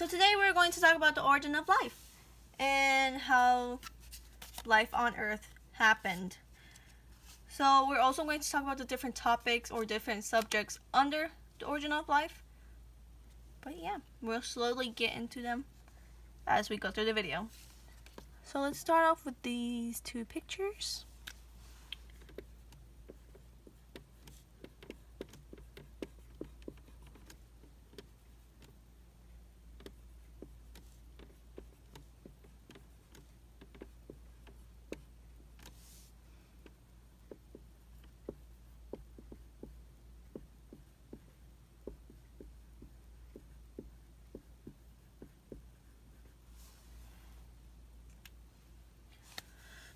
So today we're going to talk about the origin of life and how life on Earth happened. So we're also going to talk about the different topics or different subjects under the origin of life. But yeah, we'll slowly get into them as we go through the video. So let's start off with these two pictures.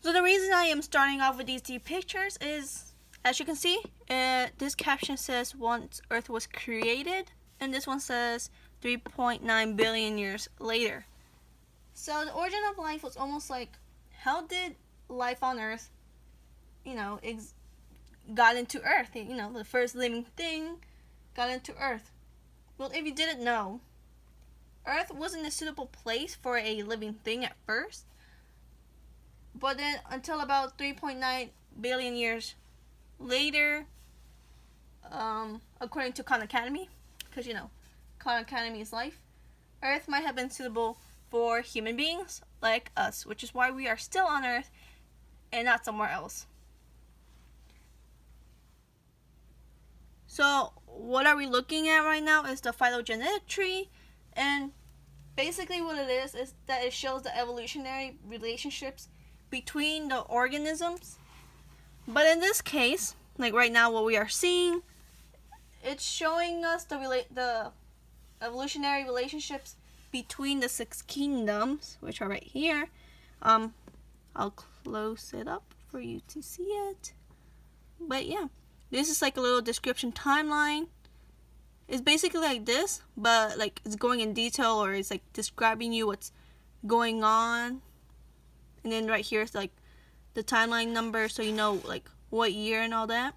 So the reason I am starting off with these two pictures is, as you can see, this caption says once Earth was created, and this one says 3.9 billion years later. So the origin of life was almost like, how did life on Earth, got into Earth? The first living thing got into Earth. Well, if you didn't know, Earth wasn't a suitable place for a living thing at first. But then until about 3.9 billion years later, according to Khan Academy, because Khan Academy is life, Earth might have been suitable for human beings like us, which is why we are still on Earth and not somewhere else. So what are we looking at right now is the phylogenetic tree, and basically what it is that it shows the evolutionary relationships between the organisms. But in this case, like right now what we are seeing, it's showing us the evolutionary relationships between the 6 kingdoms, which are right here. I'll close it up for you to see it. But yeah, this is like a little description timeline. It's basically like this, but like it's going in detail, or it's like describing you what's going on. And then right here is like the timeline number, so you know like what year and all that.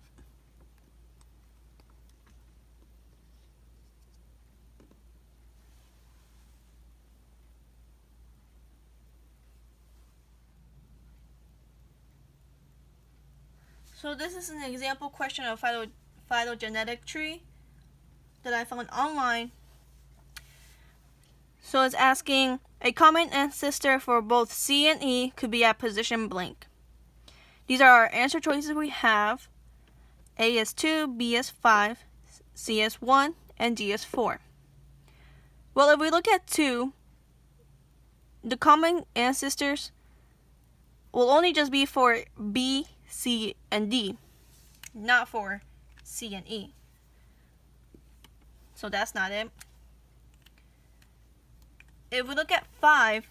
So this is an example question of phylogenetic tree that I found online. So it's asking, a common ancestor for both C and E could be at position blank. These are our answer choices we have. A is 2, B is 5, C is 1, and D is 4. Well, if we look at 2, the common ancestors will only just be for B, C, and D, not for C and E. So that's not it. If we look at 5,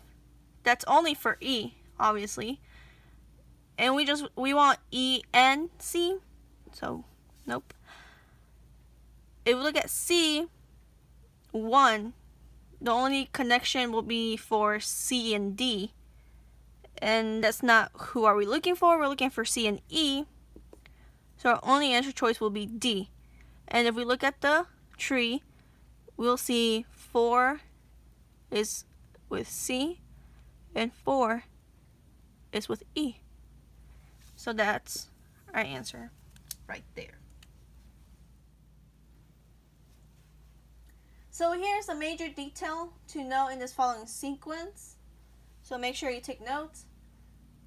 that's only for E, obviously. And we want E and C, so nope. If we look at C, 1, the only connection will be for C and D. And that's not who are we looking for. We're looking for C and E. So our only answer choice will be D. And if we look at the tree, we'll see 4 is with C and 4 is with E. So that's our answer right there. So here's a major detail to know in this following sequence. So make sure you take notes.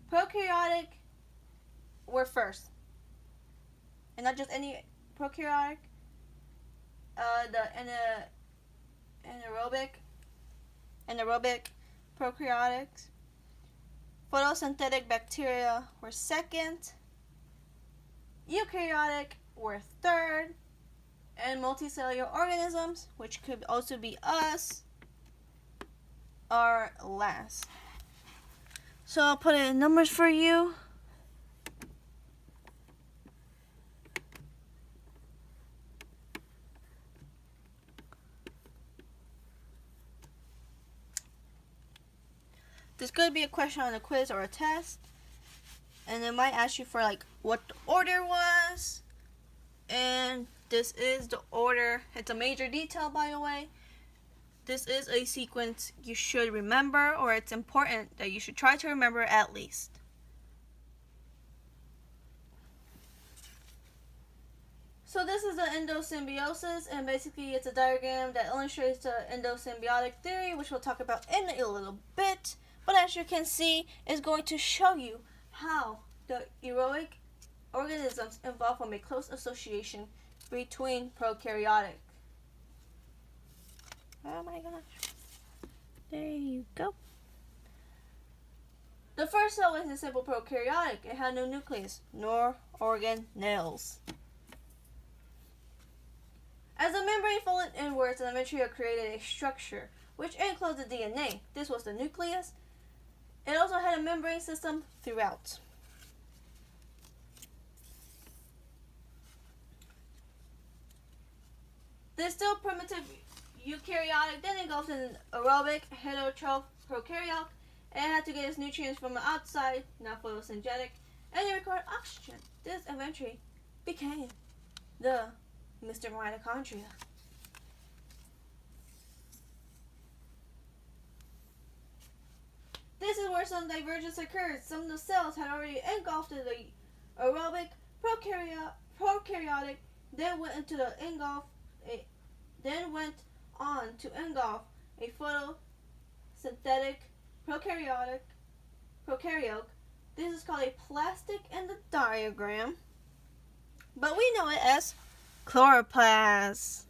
Prokaryotic were first. And not just any prokaryotic. The anaerobic prokaryotics. Photosynthetic bacteria were second. Eukaryotic were third. And multicellular organisms, which could also be us, are last. So I'll put it in numbers for you. This could be a question on a quiz or a test, and it might ask you for like what the order was, and this is the order. It's a major detail, by the way. this is a sequence you should remember, or it's important that you should try to remember at least. So this is the endosymbiosis, and basically it's a diagram that illustrates the endosymbiotic theory, which we'll talk about in a little bit. But as you can see, it's going to show you how the aerobic organisms evolve from a close association between prokaryotic. Oh my gosh. There you go. The first cell is a simple prokaryotic. It had no nucleus, nor organelles. As the membrane folded inwards, the endometrium created a structure which enclosed the DNA. This was the nucleus. It also had a membrane system throughout. This still primitive eukaryotic then engulfed an aerobic heterotroph prokaryote, and it had to get its nutrients from the outside, not photosynthetic, and it required oxygen. This eventually became the Mr. Mitochondria. This is where some divergence occurred. Some of the cells had already engulfed the aerobic prokaryotic, then went on to engulf a photosynthetic prokaryote. This is called a plastic in the diagram, but we know it as chloroplast.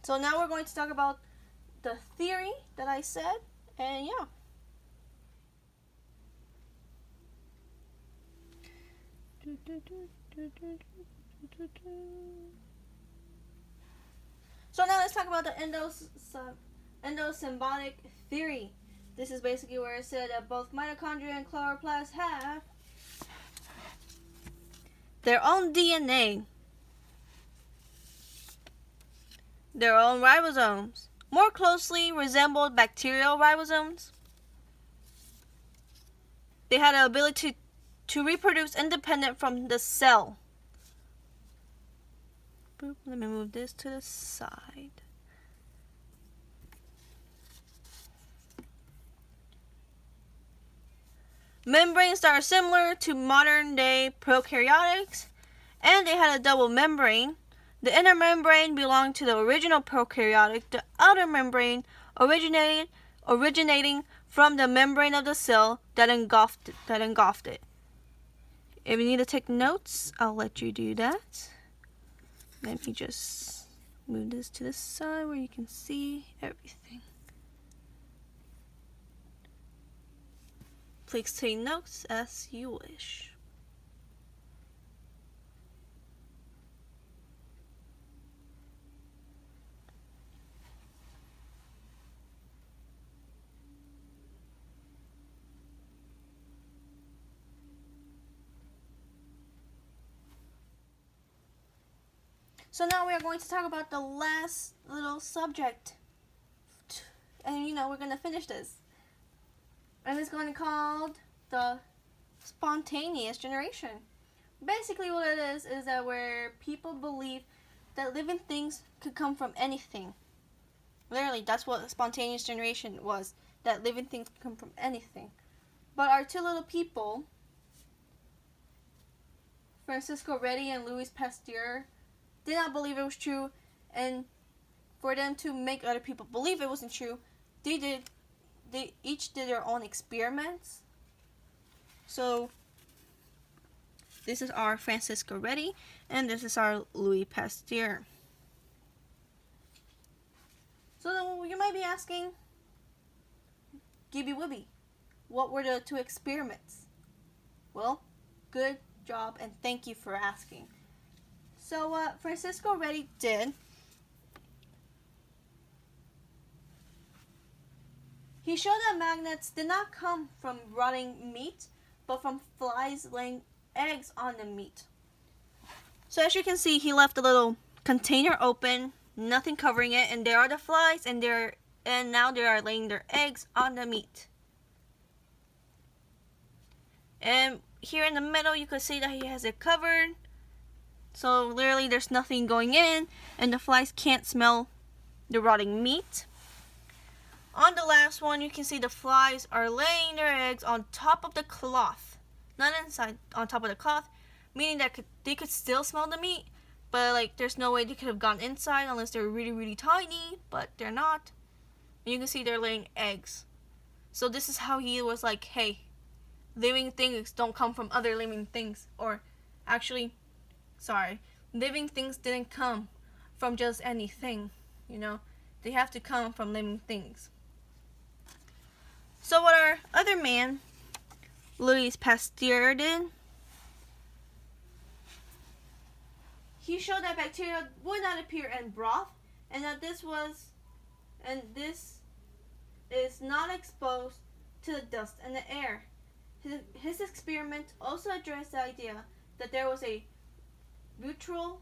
So now we're going to talk about the theory that I said, and yeah. So now let's talk about the endosymbiotic theory. This is basically where it said that both mitochondria and chloroplasts have their own DNA, their own ribosomes, more closely resembled bacterial ribosomes. They had the ability to reproduce independent from the cell. Boop, let me move this to the side. Membranes that are similar to modern day prokaryotics, and they had a double membrane. The inner membrane belonged to the original prokaryotic, the outer membrane originating from the membrane of the cell that engulfed it. If you need to take notes, I'll let you do that. Let me just move this to the side where you can see everything. Please take notes as you wish. So now we are going to talk about the last little subject. And we're going to finish this. And it's going to be called the spontaneous generation. Basically what it is that where people believe that living things could come from anything. Literally, that's what spontaneous generation was. That living things could come from anything. But our two little people, Francisco Redi and Louis Pasteur, did not believe it was true, and for them to make other people believe it wasn't true, they each did their own experiments. So this is our Francisco Redi, and this is our Louis Pasteur. So you might be asking, Gibby Wibby, what were the two experiments? Well, good job, and thank you for asking. So what Francisco Redi did, he showed that magnets did not come from rotting meat, but from flies laying eggs on the meat. So as you can see, he left a little container open, nothing covering it, and there are the flies, and now they are laying their eggs on the meat. And here in the middle, you can see that he has it covered. So literally there's nothing going in and the flies can't smell the rotting meat. On the last one, you can see the flies are laying their eggs on top of the cloth. Not inside, on top of the cloth, meaning that they could still smell the meat, but like there's no way they could have gone inside unless they're really, really tiny, but they're not. And you can see they're laying eggs. So this is how he was like, hey, living things don't come from other living things. Or actually, sorry, living things didn't come from just anything, you know. They have to come from living things. So what our other man, Louis Pasteur, did, he showed that bacteria would not appear in broth, and that this is not exposed to the dust and the air. His experiment also addressed the idea that there was a neutral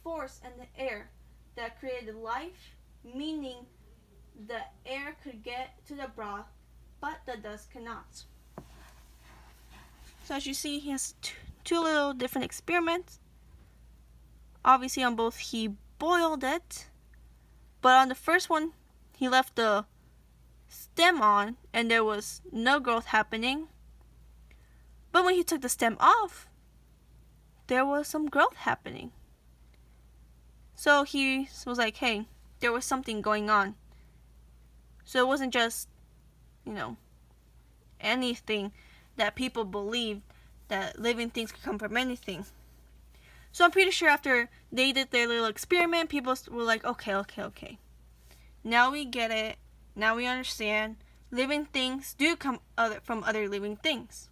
force in the air that created life, meaning the air could get to the broth, but the dust cannot. So as you see, he has two little different experiments. Obviously on both he boiled it, but on the first one he left the stem on and there was no growth happening. But when he took the stem off, there was some growth happening. So he was like, hey, there was something going on. So it wasn't just, you know, anything that people believed that living things could come from anything. So I'm pretty sure after they did their little experiment, people were like, okay. Now we get it. Now we understand. Living things do come from other living things.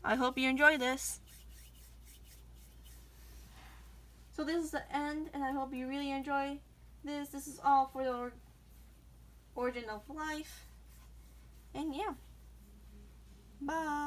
I hope you enjoy this. So this is the end, and I hope you really enjoy this. This is all for the origin of life. And yeah. Bye.